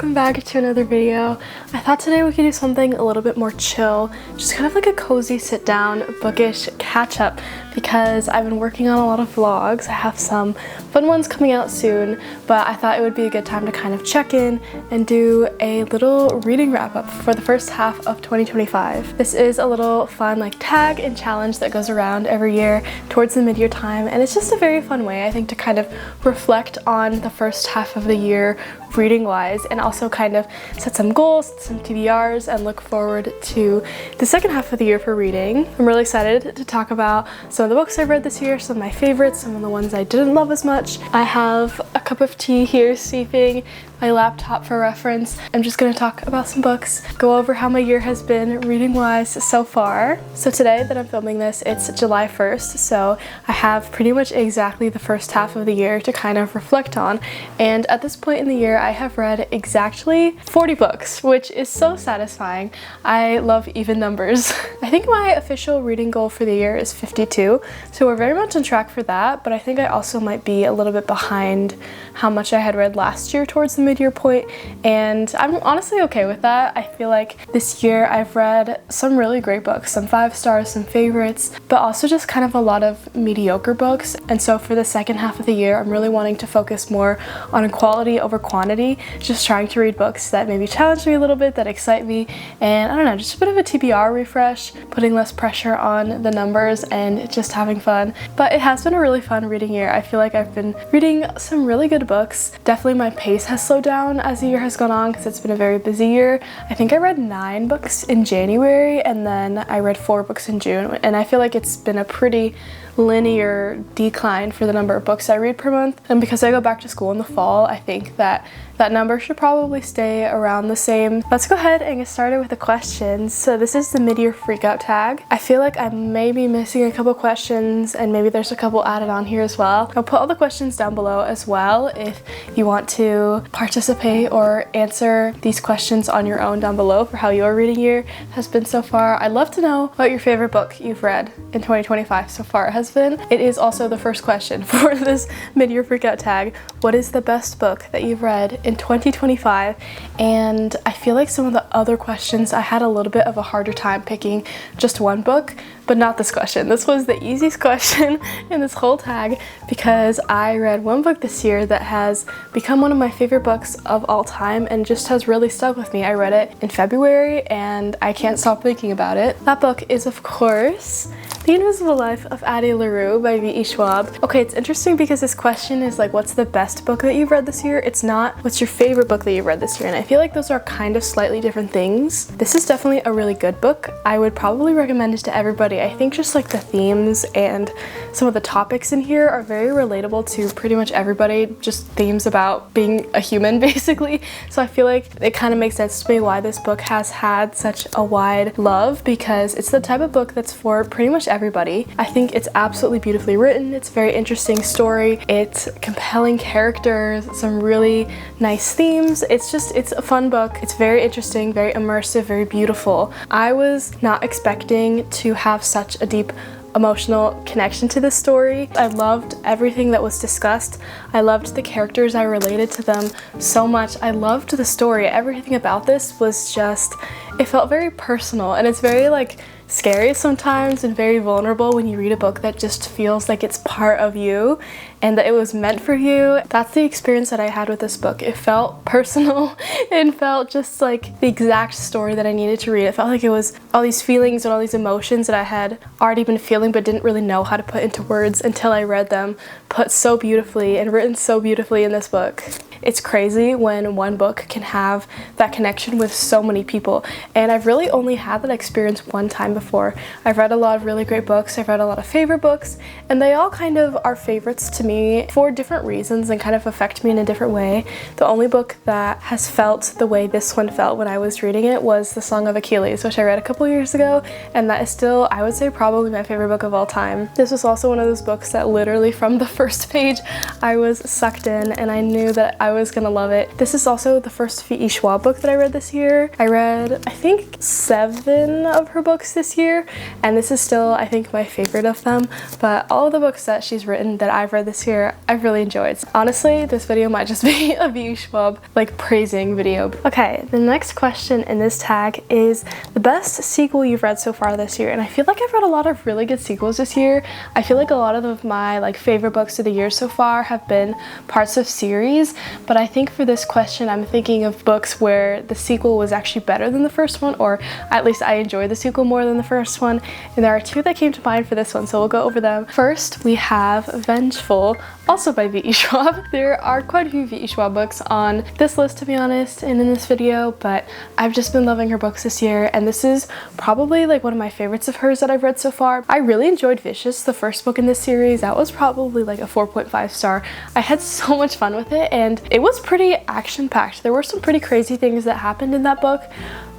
welcome back to another video. I thought today we could do something a little bit more chill, just kind of like a cozy sit down, bookish catch up, because I've been working on a lot of vlogs. I have some fun ones coming out soon, but I thought it would be a good time to kind of check in and do a little reading wrap up for the first half of 2025. This is a little fun like tag and challenge that goes around every year towards the mid-year time, and it's just a very fun way I think to kind of reflect on the first half of the year reading wise, and also kind of set some goals, some TBRs, and look forward to the second half of the year for reading. I'm really excited to talk about some of the books I've read this year, some of my favorites, some of the ones I didn't love as much. I have a cup of tea here steeping my laptop for reference. I'm just going to talk about some books, go over how my year has been reading wise so far. So today that I'm filming this, it's July 1st, so I have pretty much exactly the first half of the year to kind of reflect on, and at this point in the year I have read exactly 40 books, which is so satisfying. I love even numbers. I think my official reading goal for the year is 52, so we're very much on track for that, but I think I also might be a little bit behind how much I had read last year towards the mid-year point, and I'm honestly okay with that. I feel like this year I've read some really great books, some 5 stars, some favorites, but also just kind of a lot of mediocre books, and so for the second half of the year I'm really wanting to focus more on quality over quantity, just trying to read books that maybe challenge me a little bit, that excite me, and I don't know, just a bit of a TBR refresh, putting less pressure on the numbers and just having fun. But it has been a really fun reading year. I feel like I've been reading some really good books. Definitely my pace has slowed down as the year has gone on because it's been a very busy year. I think I read 9 books in January and then I read 4 books in June, and I feel like it's been a pretty linear decline for the number of books I read per month, and because I go back to school in the fall, I think that number should probably stay around the same. Let's go ahead and get started with the questions. So this is the mid-year freakout tag. I feel like I may be missing a couple questions, and maybe there's a couple added on here as well. I'll put all the questions down below as well if you want to participate or answer these questions on your own down below for how your reading year has been so far. I'd love to know what your favorite book you've read in 2025 so far has been. It is also the first question for this mid-year freakout tag. What is the best book that you've read in 2025? And I feel like some of the other questions I had a little bit of a harder time picking just one book, but not this question. This was the easiest question in this whole tag because I read one book this year that has become one of my favorite books of all time and just has really stuck with me. I read it in February and I can't stop thinking about it. That book is, of course, The Invisible Life of Addie LaRue by V.E. Schwab. Okay, it's interesting because this question is like, what's the best book that you've read this year? It's not, what's your favorite book that you've read this year? And I feel like those are kind of slightly different things. This is definitely a really good book. I would probably recommend it to everybody. I think just like the themes and some of the topics in here are very relatable to pretty much everybody, just themes about being a human basically. So I feel like it kind of makes sense to me why this book has had such a wide love, because it's the type of book that's for pretty much everybody. I think it's absolutely beautifully written. It's a very interesting story. It's compelling characters, some really nice themes. It's a fun book. It's very interesting, very immersive, very beautiful. I was not expecting to have such a deep emotional connection to this story. I loved everything that was discussed. I loved the characters. I related to them so much. I loved the story. Everything about this was just, it felt very personal, and it's very like scary sometimes and very vulnerable when you read a book that just feels like it's part of you and that it was meant for you. That's the experience that I had with this book. It felt personal and felt just like the exact story that I needed to read. It felt like it was all these feelings and all these emotions that I had already been feeling but didn't really know how to put into words until I read them, put so beautifully and written so beautifully in this book. It's crazy when one book can have that connection with so many people, and I've really only had that experience one time before. I've read a lot of really great books, I've read a lot of favorite books, and they all kind of are favorites to me for different reasons and kind of affect me in a different way. The only book that has felt the way this one felt when I was reading it was The Song of Achilles, which I read a couple years ago, and that is still, I would say, probably my favorite book of all time. This was also one of those books that literally from the first page I was sucked in, and I knew that I was gonna love it. This is also the first V.E. Schwab book that I read this year. I read, I think, 7 of her books this year, and this is still, I think, my favorite of them. But all of the books that she's written that I've read this year, I've really enjoyed. Honestly, this video might just be a V.E. Schwab like praising video. Okay, the next question in this tag is the best sequel you've read so far this year. And I feel like I've read a lot of really good sequels this year. I feel like a lot of my like favorite books of the year so far have been parts of series, but I think for this question I'm thinking of books where the sequel was actually better than the first one, or at least I enjoyed the sequel more than the first one. And there are 2 that came to mind for this one, so we'll go over them. First, we have Vengeful, also by V.E. Schwab. There are quite a few V.E. Schwab books on this list, to be honest, and in this video, but I've just been loving her books this year, and this is probably like one of my favorites of hers that I've read so far. I really enjoyed Vicious, the first book in this series. That was probably like a 4.5 star. I had so much fun with it, and it was pretty action-packed. There were some pretty crazy things that happened in that book,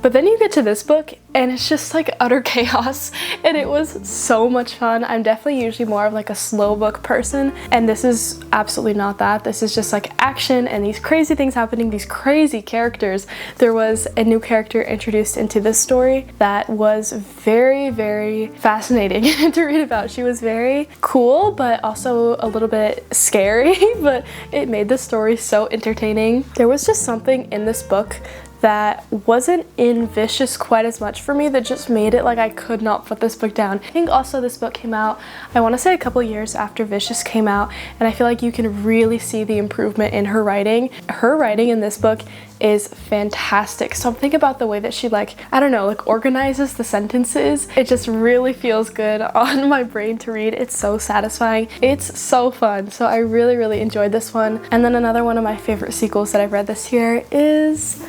but then you get to this book and it's just like utter chaos, and it was so much fun. I'm definitely usually more of like a slow book person, and this is absolutely not that. This is just like action and these crazy things happening, these crazy characters. There was a new character introduced into this story that was very, very fascinating to read about. She was very cool, but also a little bit scary, but it made the story so entertaining. There was just something in this book that wasn't in Vicious quite as much for me that just made it like I could not put this book down. I think also this book came out, I want to say a couple years after Vicious came out, and I feel like you can really see the improvement in her writing. Her writing in this book is fantastic. Something about the way that she like, I don't know, like organizes the sentences. It just really feels good on my brain to read. It's so satisfying. It's so fun. So I really, really enjoyed this one. And then another one of my favorite sequels that I've read this year is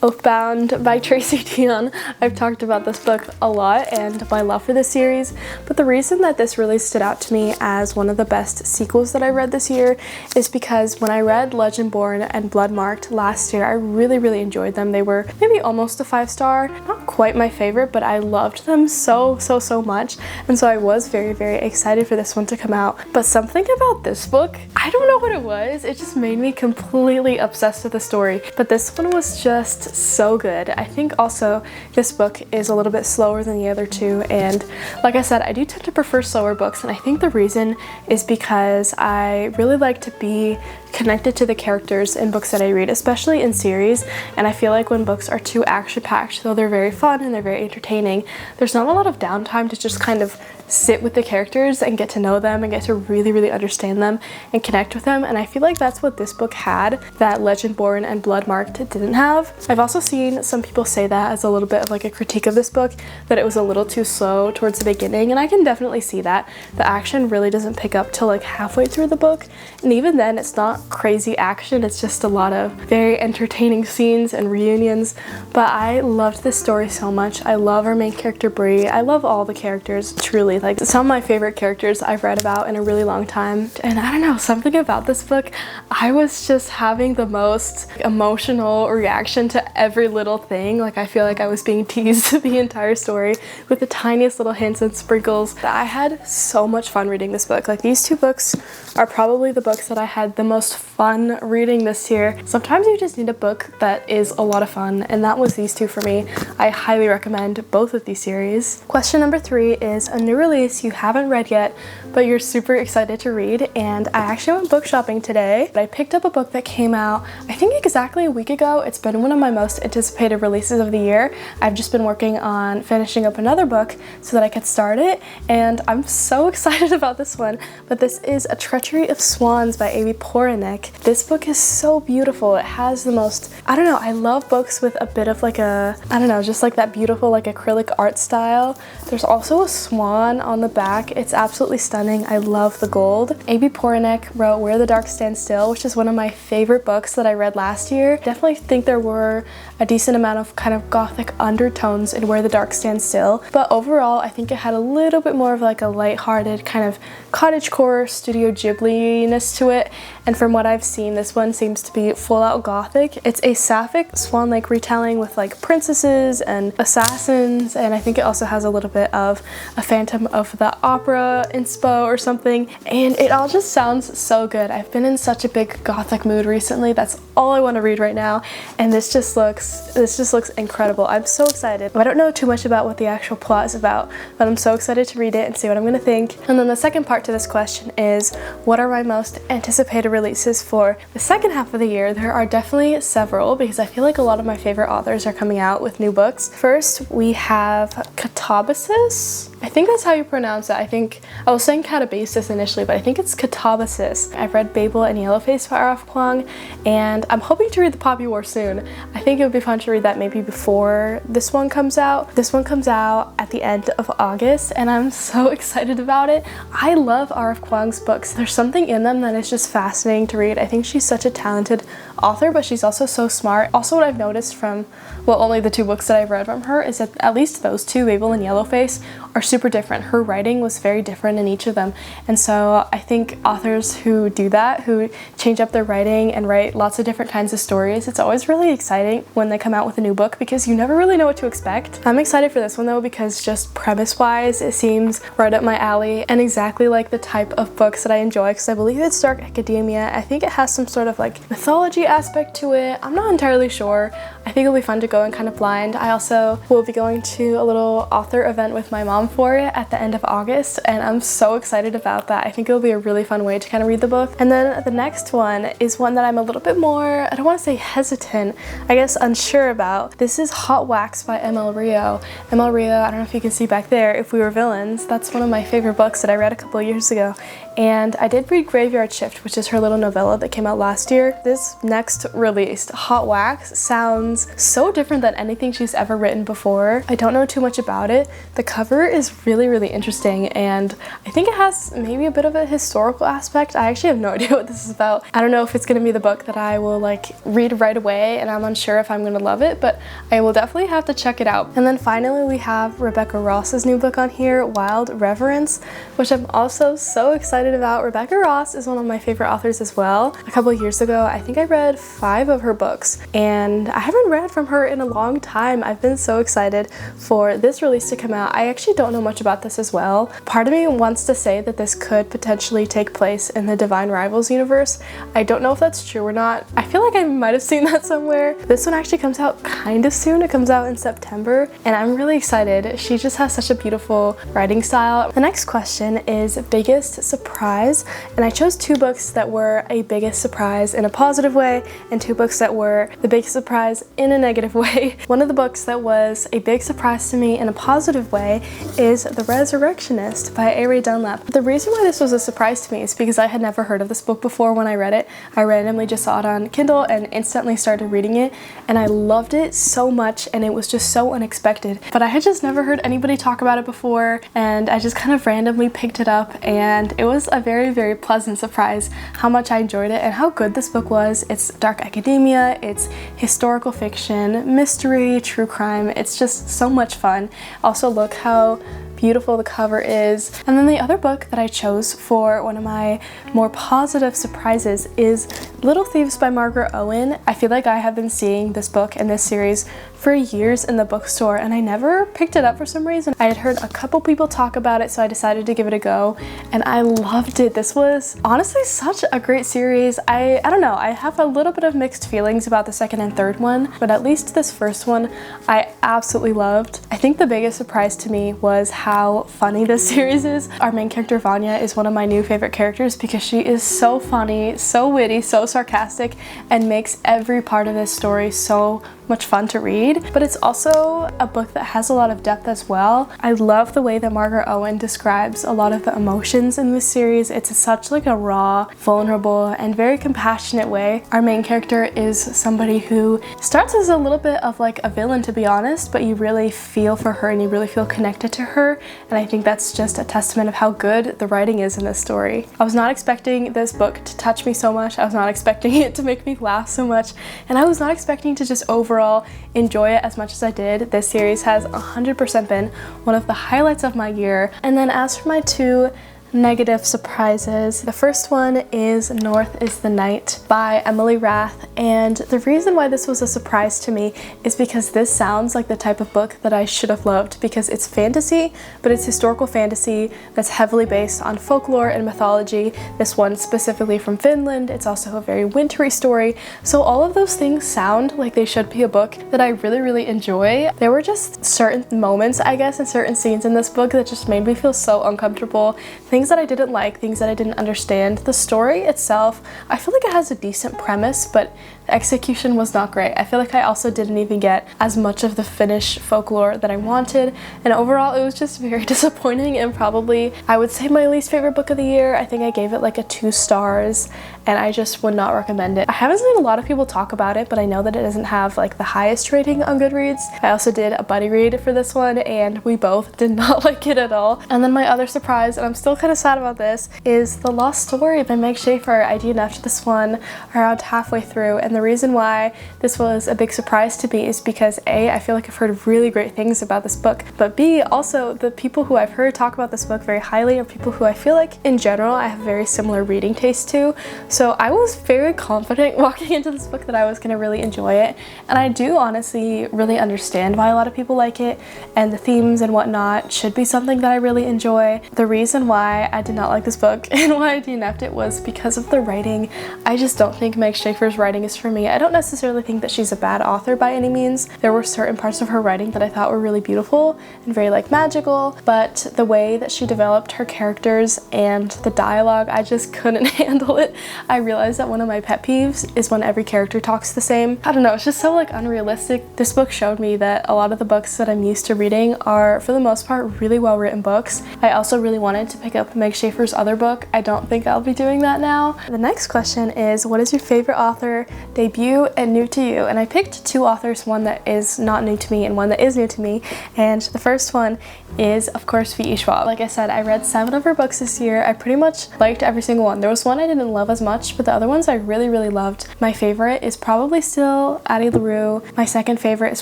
Oathbound by Tracy Deonn. I've talked about this book a lot and my love for this series, but the reason that this really stood out to me as one of the best sequels that I read this year is because when I read Legendborn and Bloodmarked last year, I really, really enjoyed them. They were maybe almost a 5-star, not quite my favorite, but I loved them so much, and so I was very, very excited for this one to come out. But something about this book, I don't know what it was, it just made me completely obsessed with the story. But this one was just so good. I think also this book is a little bit slower than the other 2, and like I said, I do tend to prefer slower books, and I think the reason is because I really like to be connected to the characters in books that I read, especially in series. And I feel like when books are too action-packed, though they're very fun and they're very entertaining, there's not a lot of downtime to just kind of sit with the characters and get to know them and get to really, really understand them and connect with them. And I feel like that's what this book had that Legendborn and Bloodmarked didn't have. I've also seen some people say that as a little bit of like a critique of this book, that it was a little too slow towards the beginning, and I can definitely see that. The action really doesn't pick up till like halfway through the book, and even then it's not crazy action, it's just a lot of very entertaining scenes and reunions. But I loved this story so much. I love our main character Bree. I love all the characters, truly. Like some of my favorite characters I've read about in a really long time. And I don't know, something about this book, I was just having the most emotional reaction to every little thing. Like I feel like I was being teased the entire story with the tiniest little hints and sprinkles. I had so much fun reading this book. Like these 2 books are probably the books that I had the most fun reading this year. Sometimes you just need a book that is a lot of fun, and that was these 2 for me. I highly recommend both of these series. Question number 3 is a new release you haven't read yet, but you're super excited to read. And I actually went book shopping today. I picked up a book that came out, I think exactly a week ago. It's been one of my most anticipated releases of the year. I've just been working on finishing up another book so that I could start it, and I'm so excited about this one. But this is A Treachery of Swans by Amy Poranek. This book is so beautiful. It has the most, I don't know, I love books with a bit of like a, I don't know, just like that beautiful like acrylic art style. There's also a swan on the back. It's absolutely stunning. I love the gold. Amy Poranek wrote Where the Dark Stand Still, which is one of my favorite books that I read last year. Definitely think there were a decent amount of kind of gothic undertones in Where the Dark Stand Still, but overall I think it had a little bit more of like a lighthearted kind of cottagecore Studio Ghibli-ness to it, and from what I've seen, this one seems to be full out gothic. It's a sapphic Swan Lake retelling with like princesses and assassins, and I think it also has a little bit of a Phantom Phantom of the Opera inspo or something, and it all just sounds so good. I've been in such a big gothic mood recently. That's all I want to read right now, and this just looks incredible. I'm so excited. I don't know too much about what the actual plot is about, but I'm so excited to read it and see what I'm gonna think. And then the second part to this question is, what are my most anticipated releases for the second half of the year? There are definitely several, because I feel like a lot of my favorite authors are coming out with new books. First, we have Catabasis. I think that's how you pronounce it. I was saying Catabasis initially, but I think it's Catabasis. I've read Babel and Yellowface by R.F. Kuang, and I'm hoping to read The Poppy War soon. I think it would be fun to read that maybe before this one comes out. This one comes out at the end of August, and I'm so excited about it. I love R.F. Kuang's books. There's something in them that is just fascinating to read. I think she's such a talented author, but she's also so smart. Also, what I've noticed from, well, only the two books that I've read from her is that at least those two, Babel and Yellowface, are super different. Her writing was very different in each of them, and so I think authors who do that, who change up their writing and write lots of different kinds of stories, it's always really exciting when they come out with a new book because you never really know what to expect. I'm excited for this one though, because just premise-wise, it seems right up my alley and exactly like the type of books that I enjoy, because I believe it's dark academia. I think it has some sort of like mythology aspect to it. I'm not entirely sure. I think it'll be fun to go in kind of blind. I also will be going to a little author event with my mom for it at the end of August, and I'm so excited about that. I think it'll be a really fun way to kind of read the book. And then the next one is one that I'm a little bit more, I don't want to say hesitant, I guess unsure about. This is Hot Wax by M.L. Rio. M.L. Rio, I don't know if you can see back there, If We Were Villains. That's one of my favorite books that I read a couple of years ago. And I did read Graveyard Shift, which is her little novella that came out last year. This next released, Hot Wax, sounds so different than anything she's ever written before. I don't know too much about it. The cover is really, really interesting, and I think it has maybe a bit of a historical aspect. I actually have no idea what this is about. I don't know if it's gonna be the book that I will like read right away, and I'm unsure if I'm gonna love it, but I will definitely have to check it out. And then finally we have Rebecca Ross's new book on here, Wild Reverence, which I'm also so excited about. Rebecca Ross is one of my favorite authors as well. A couple of years ago, I think I read 5 of her books, and I haven't read from her in a long time. I've been so excited for this release to come out. I actually don't know much about this as well. Part of me wants to say that this could potentially take place in the Divine Rivals universe. I don't know if that's true or not. I feel like I might have seen that somewhere. This one actually comes out kind of soon. It comes out in September, and I'm really excited. She just has such a beautiful writing style. The next question is biggest surprise, and I chose 2 books that were a biggest surprise in a positive way and 2 books that were the biggest surprise in a negative way. One of the books that was a big surprise to me in a positive way is The Resurrectionist by A. Dunlap. The reason why this was a surprise to me is because I had never heard of this book before when I read it. I randomly just saw it on Kindle and instantly started reading it, and I loved it so much, and it was just so unexpected. But I had just never heard anybody talk about it before, and I just kind of randomly picked it up, and it was a very, very pleasant surprise how much I enjoyed it and how good this book was. It's dark academia, it's historical fiction, mystery, true crime. It's just so much fun. Also, look how beautiful the cover is. And then the other book that I chose for one of my more positive surprises is Little Thieves by Margaret Owen. I feel like I have been seeing this book and this series for years in the bookstore, and I never picked it up for some reason. I had heard a couple people talk about it, so I decided to give it a go, and I loved it. This was honestly such a great series. I don't know, I have a little bit of mixed feelings about the second and third one, but at least this first one I absolutely loved. I think the biggest surprise to me was how funny this series is. Our main character Vanya is one of my new favorite characters because she is so funny, so witty, so sarcastic, and makes every part of this story so much fun to read. But it's also a book that has a lot of depth as well. I love the way that Margaret Owen describes a lot of the emotions in this series. It's such like a raw, vulnerable, and very compassionate way. Our main character is somebody who starts as a little bit of like a villain, to be honest, but you really feel for her and you really feel connected to her, and I think that's just a testament of how good the writing is in this story. I was not expecting this book to touch me so much. I was not expecting it to make me laugh so much, and I was not expecting to just overall enjoy it as much as I did. This series has 100% been one of the highlights of my year. And then as for my 2 negative surprises. The first one is North is the Night by Emily Rath, and the reason why this was a surprise to me is because this sounds like the type of book that I should have loved, because it's fantasy, but it's historical fantasy that's heavily based on folklore and mythology. This one specifically from Finland. It's also a very wintry story, so all of those things sound like they should be a book that I really enjoy. There were just certain moments, I guess, and certain scenes in this book that just made me feel so uncomfortable. Things that I didn't like, things that I didn't understand. The story itself, I feel like it has a decent premise, but the execution was not great. I feel like I also didn't even get as much of the Finnish folklore that I wanted, and overall it was just very disappointing, and probably I would say my least favorite book of the year. I think I gave it like a 2 stars, and I just would not recommend it. I haven't seen a lot of people talk about it, but I know that it doesn't have like the highest rating on Goodreads. I also did a buddy read for this one, and we both did not like it at all. And then my other surprise, and I'm still kind of sad about this, is The Lost Story by Meg Schaefer. I DNF'd this one around halfway through, and the reason why this was a big surprise to me is because A, I feel like I've heard really great things about this book, but B, also the people who I've heard talk about this book very highly are people who I feel like in general I have very similar reading taste to. So I was very confident walking into this book that I was gonna really enjoy it, and I do honestly really understand why a lot of people like it, and the themes and whatnot should be something that I really enjoy. The reason why I did not like this book and why I DNF'd it was because of the writing. I just don't think Meg Schaefer's writing is for me. I don't necessarily think that she's a bad author by any means. There were certain parts of her writing that I thought were really beautiful and very like magical, but the way that she developed her characters and the dialogue, I just couldn't handle it. I realized that one of my pet peeves is when every character talks the same. I don't know, it's just so like unrealistic. This book showed me that a lot of the books that I'm used to reading are for the most part really well written books. I also really wanted to pick up Meg Schaefer's other book. I don't think I'll be doing that now. The next question is, what is your favorite author, debut, and new to you? And I picked 2 authors, one that is not new to me and one that is new to me, and the first one is of course V.E. Schwab. Like I said, I read 7 of her books this year. I pretty much liked every single one. There was one I didn't love as much, but the other ones I really loved. My favorite is probably still Addie LaRue. My second favorite is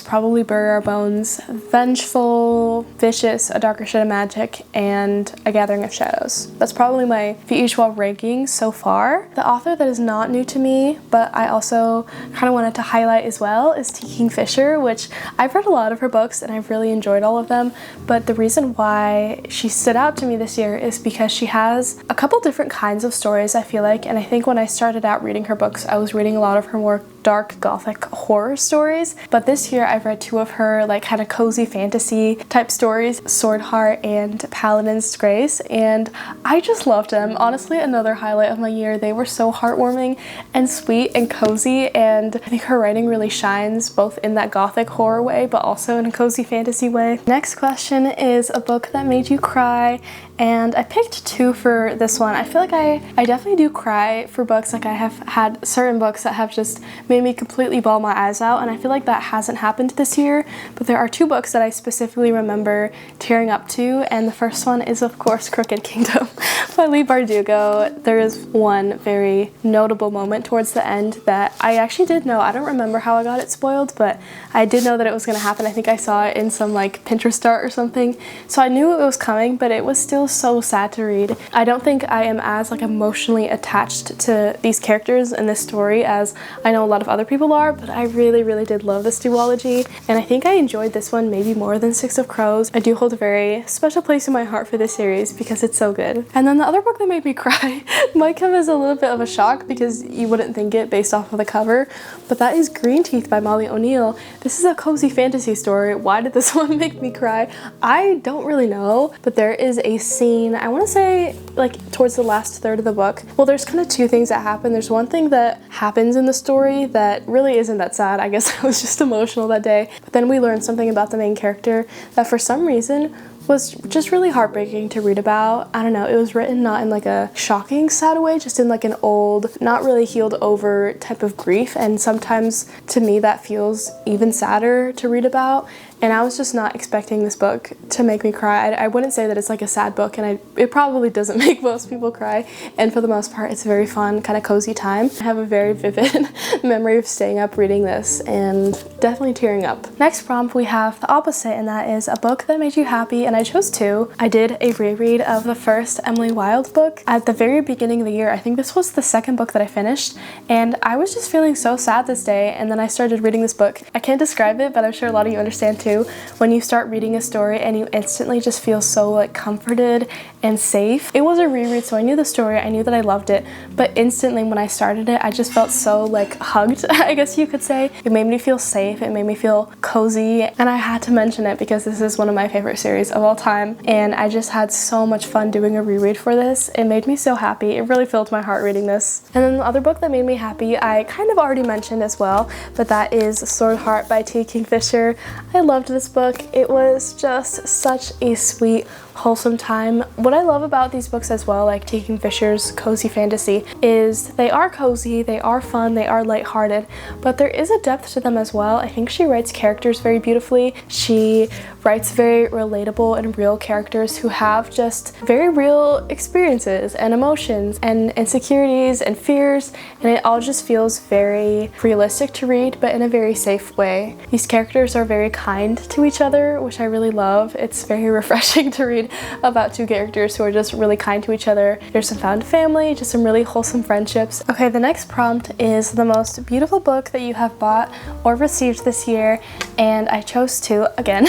probably Bury Our Bones, Vengeful, Vicious, A Darker Shade of Magic, and A Gathering of Shadows. That's probably my V.E. Schwab ranking so far. The author that is not new to me, but I also kind of wanted to highlight as well, is T. Kingfisher, which I've read a lot of her books and I've really enjoyed all of them, but the reason why she stood out to me this year is because she has a couple different kinds of stories, I feel like, and I think when I started out reading her books, I was reading a lot of her more dark gothic horror stories, but this year I've read 2 of her like kind of cozy fantasy type stories, Sword Heart and Paladin's Grace, and I just loved them. Honestly, another highlight of my year. They were so heartwarming and sweet and cozy, and I think her writing really shines both in that gothic horror way but also in a cozy fantasy way. Next question is a book that made you cry, and I picked 2 for this one. I feel like I definitely do cry for books. Like I have had certain books that have just made me completely bawl my eyes out, and I feel like that hasn't happened this year, but there are 2 books that I specifically remember tearing up to, and the first one is of course Crooked Kingdom by Leigh Bardugo. There is one very notable moment towards the end that I actually did know. I don't remember how I got it spoiled, but I did know that it was going to happen. I think I saw it in some like Pinterest art or something, so I knew it was coming, but it was still so sad to read. I don't think I am as like emotionally attached to these characters in this story as I know a lot of other people are, but I really did love this duology, and I think I enjoyed this one maybe more than Six of Crows. I do hold a very special place in my heart for this series because it's so good. And then the other book that made me cry might come as a little bit of a shock because you wouldn't think it based off of the cover, but that is Green Teeth by Molly O'Neill. This is a cozy fantasy story. Why did this one make me cry? I don't really know, but there is a scene, I want to say like towards the last third of the book. Well, there's kind of 2 things that happen. There's one thing that happens in the story that really isn't that sad. I guess I was just emotional that day. But then we learned something about the main character that for some reason was just really heartbreaking to read about. I don't know, it was written not in like a shocking sad way, just in like an old, not really healed over type of grief, and sometimes to me that feels even sadder to read about. and I was just not expecting this book to make me cry. I wouldn't say that it's like a sad book, and it probably doesn't make most people cry, and for the most part it's a very fun, kind of cozy time. I have a very vivid memory of staying up reading this and definitely tearing up. Next prompt, we have the opposite, and that is a book that made you happy, and I chose two. I did a reread of the first Emily Wilde book at the very beginning of the year. I think this was the second book that I finished, and I was just feeling so sad this day, and then I started reading this book. I can't describe it, but I'm sure a lot of you understand too. When you start reading a story and you instantly just feel so like comforted and safe. It was a reread, so I knew the story, I knew that I loved it, but instantly when I started it, I just felt so like hugged, I guess you could say. It made me feel safe, it made me feel cozy, and I had to mention it because this is one of my favorite series of all time, and I just had so much fun doing a reread for this. It made me so happy. It really filled my heart reading this. And then the other book that made me happy, I kind of already mentioned as well, but that is Sword Heart by T. Kingfisher. I loved this book. It was just such a sweet, wholesome time. What I love about these books as well, like T. Kingfisher's cozy fantasy, is they are cozy, they are fun, they are lighthearted, but there is a depth to them as well. I think she writes characters very beautifully. She writes very relatable and real characters who have just very real experiences and emotions and insecurities and fears, and it all just feels very realistic to read, but in a very safe way. These characters are very kind to each other, which I really love. It's very refreshing to read about two characters who are just really kind to each other. There's some found family, just some really wholesome friendships. Okay, the next prompt is the most beautiful book that you have bought or received this year, and I chose two again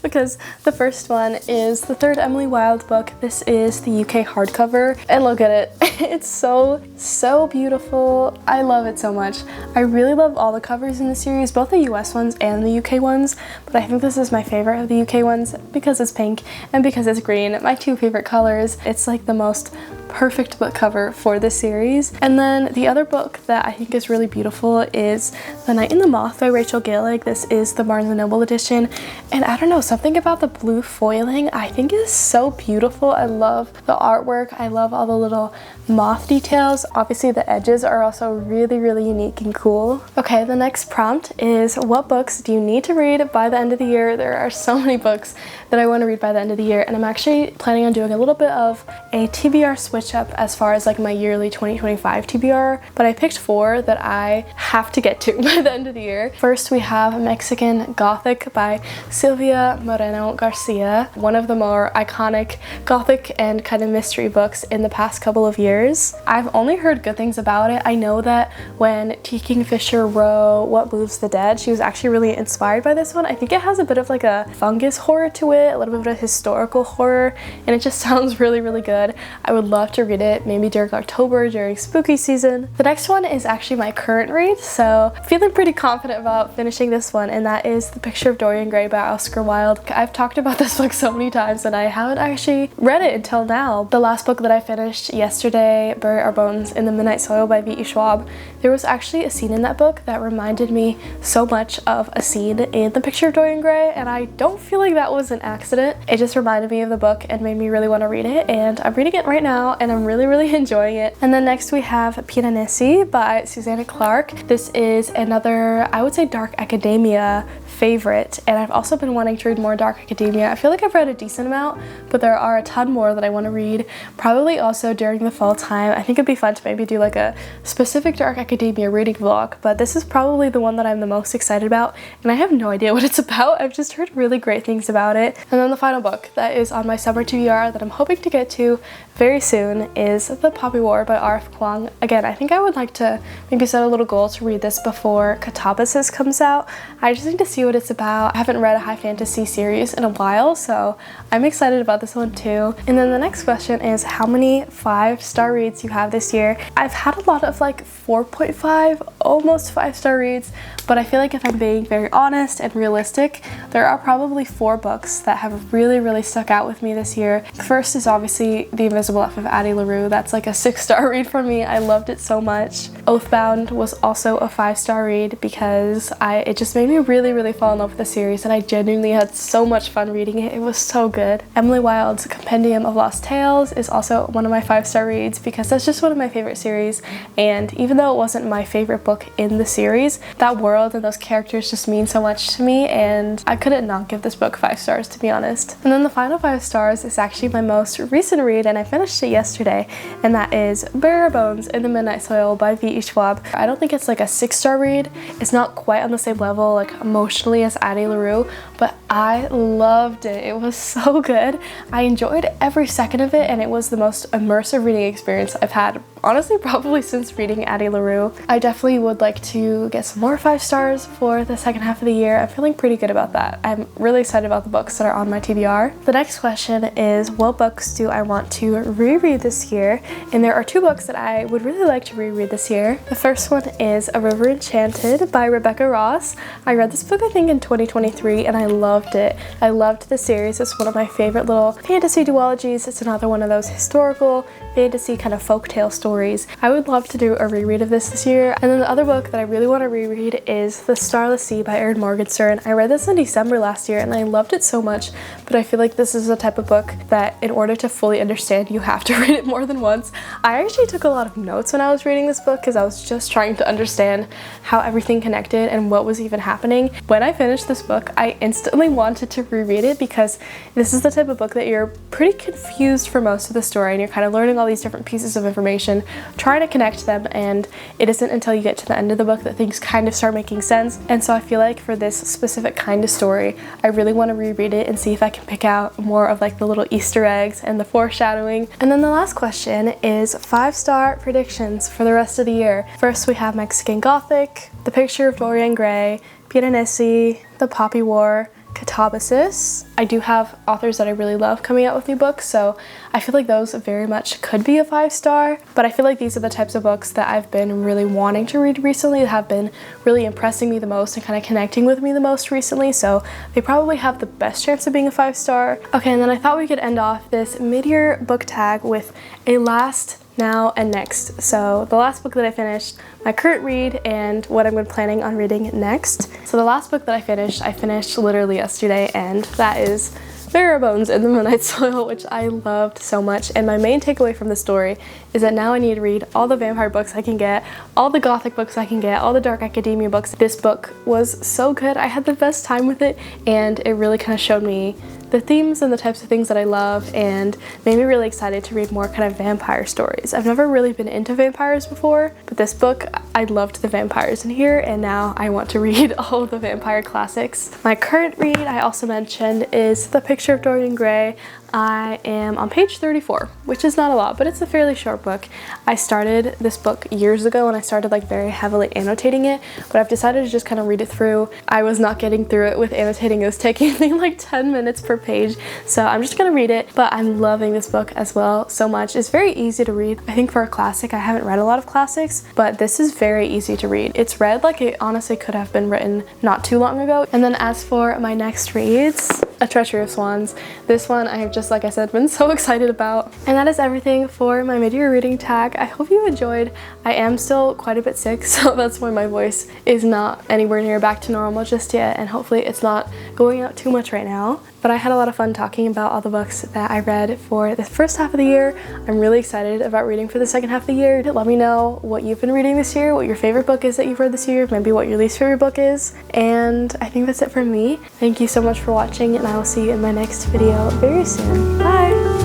because the first one is the third Emily Wilde book. This is the UK hardcover, and look at it. It's so beautiful. I love it so much. I really love all the covers in the series, both the US ones and the UK ones, but I think this is my favorite of the UK ones because it's pink and because it's green, my two favorite colors. It's like the most perfect book cover for this series. And then the other book that I think is really beautiful is The Night in the Moth by Rachel Gaelig. This is the Barnes & Noble edition, and I don't know, something about the blue foiling I think is so beautiful. I love the artwork. I love all the little moth details. Obviously the edges are also really unique and cool. Okay, the next prompt is what books do you need to read by the end of the year? There are so many books that I want to read by the end of the year, and I'm actually planning on doing a little bit of a TBR switch up as far as like my yearly 2025 TBR, but I picked 4 that I have to get to by the end of the year. First, we have Mexican Gothic by Silvia Moreno Garcia, one of the more iconic Gothic and kind of mystery books in the past couple of years. I've only heard good things about it. I know that when T. Kingfisher wrote What Moves the Dead, she was actually really inspired by this one. I think it has a bit of like a fungus horror to it, a little bit of a historical horror, and it just sounds really good. I would love to read it maybe during October, during spooky season. The next one is actually my current read, so feeling pretty confident about finishing this one, and that is The Picture of Dorian Gray by Oscar Wilde. I've talked about this book so many times and I haven't actually read it until now. The last book that I finished yesterday, Bury Our Bones in the Midnight Soil by V.E. Schwab, there was actually a scene in that book that reminded me so much of a scene in The Picture of Dorian Gray, and I don't feel like that was an accident. It just reminded me of the book and made me really want to read it, and I'm reading it right now and I'm really enjoying it. And then next we have Piranesi by Susanna Clark. This is another, I would say, dark academia favorite, and I've also been wanting to read more dark academia. I feel like I've read a decent amount, but there are a ton more that I want to read, probably also during the fall time. I think it'd be fun to maybe do like a specific dark academia reading vlog, but this is probably the one that I'm the most excited about, and I have no idea what it's about. I've just heard really great things about it. And then the final book that is on my summer TBR that I'm hoping to get to very soon is The Poppy War by R.F. Kuang. Again, I think I would like to maybe set a little goal to read this before Catabasis comes out. I just need to see what it's about. I haven't read a high fantasy series in a while, so I'm excited about this one too. And then the next question is how many 5-star reads you have this year. I've had a lot of like 4.5, almost 5-star reads, but I feel like if I'm being very honest and realistic, there are probably 4 books that have really stuck out with me this year. The first is obviously The Invisible Life of Addie LaRue. That's like a 6-star read for me. I loved it so much. Oathbound was also a 5-star read because it just made me really fall in love with the series, and I genuinely had so much fun reading it. It was so good. Emily Wilde's Compendium of Lost Tales is also one of my 5-star reads because that's just one of my favorite series, and even though it wasn't my favorite book in the series, that world and those characters just mean so much to me, and I couldn't not give this book 5 stars, to be honest. And then the final 5 stars is actually my most recent read, and I finished it yesterday, and that is Bare Bones in the Midnight Soil by V.E. Schwab. I don't think it's like a 6-star read. It's not quite on the same level like emotionally as Addie LaRue, but I loved it. It was so good. I enjoyed every second of it, and it was the most immersive reading experience I've had, honestly, probably since reading Addie LaRue. I definitely would like to get some more 5 stars for the second half of the year. I'm feeling pretty good about that. I'm really excited about the books that are on my TBR. The next question is, what books do I want to reread this year? And there are 2 books that I would really like to reread this year. The first one is A River Enchanted by Rebecca Ross. I read this book I think in 2023 and I loved it. I loved the series. It's one of my favorite little fantasy duologies. It's another one of those historical fantasy kind of folktale stories. I would love to do a reread of this year. And then the other book that I really want to reread is The Starless Sea by Erin Morgenstern. I read this in December last year and I loved it so much, but I feel like this is the type of book that in order to fully understand, you have to read it more than once. I actually took a lot of notes when I was reading this book because I was just trying to understand how everything connected and what was even happening. When I finished this book, I instantly wanted to reread it because this is the type of book that you're pretty confused for most of the story and you're kind of learning all these different pieces of information, trying to connect them, and it isn't until you get to the end of the book that things kind of start making sense. And so I feel like for this specific kind of story, I really want to reread it and see if I can pick out more of like the little Easter eggs and the foreshadowing. And then the last question is 5-star predictions for the rest of the year. First we have Mexican Gothic, The Picture of Dorian Gray, Piranesi, The Poppy War, Catabasis. I do have authors that I really love coming out with new books, so I feel like those very much could be a 5-star, but I feel like these are the types of books that I've been really wanting to read recently, that have been really impressing me the most and kind of connecting with me the most recently, so they probably have the best chance of being a 5-star. Okay, and then I thought we could end off this mid-year book tag with a last, now, and next. So the last book that I finished, my current read, and what I'm planning on reading next. So the last book that I finished literally yesterday, and that is Bare Bones in the Midnight Soil, which I loved so much. And my main takeaway from the story is that now I need to read all the vampire books I can get, all the gothic books I can get, all the dark academia books. This book was so good. I had the best time with it, and it really kind of showed me the themes and the types of things that I love and made me really excited to read more kind of vampire stories. I've never really been into vampires before, but this book, I loved the vampires in here, and now I want to read all of the vampire classics. My current read, I also mentioned, is The Picture of Dorian Gray. I am on page 34, which is not a lot, but it's a fairly short book. I started this book years ago and I started like very heavily annotating it, but I've decided to just kind of read it through. I was not getting through it with annotating. It was taking me like 10 minutes per page, so I'm just gonna read it, but I'm loving this book as well so much. It's very easy to read. I think for a classic, I haven't read a lot of classics, but this is very easy to read. It's read like it honestly could have been written not too long ago. And then as for my next reads, A Treachery of Swans. This one I have just, like I said, been so excited about. And that is everything for my mid-year reading tag. I hope you enjoyed. I am still quite a bit sick, so that's why my voice is not anywhere near back to normal just yet, and hopefully it's not going out too much right now. But I had a lot of fun talking about all the books that I read for the first half of the year. I'm really excited about reading for the second half of the year. Let me know what you've been reading this year, what your favorite book is that you've read this year, maybe what your least favorite book is. And I think that's it from me. Thank you so much for watching, and I will see you in my next video very soon. Bye!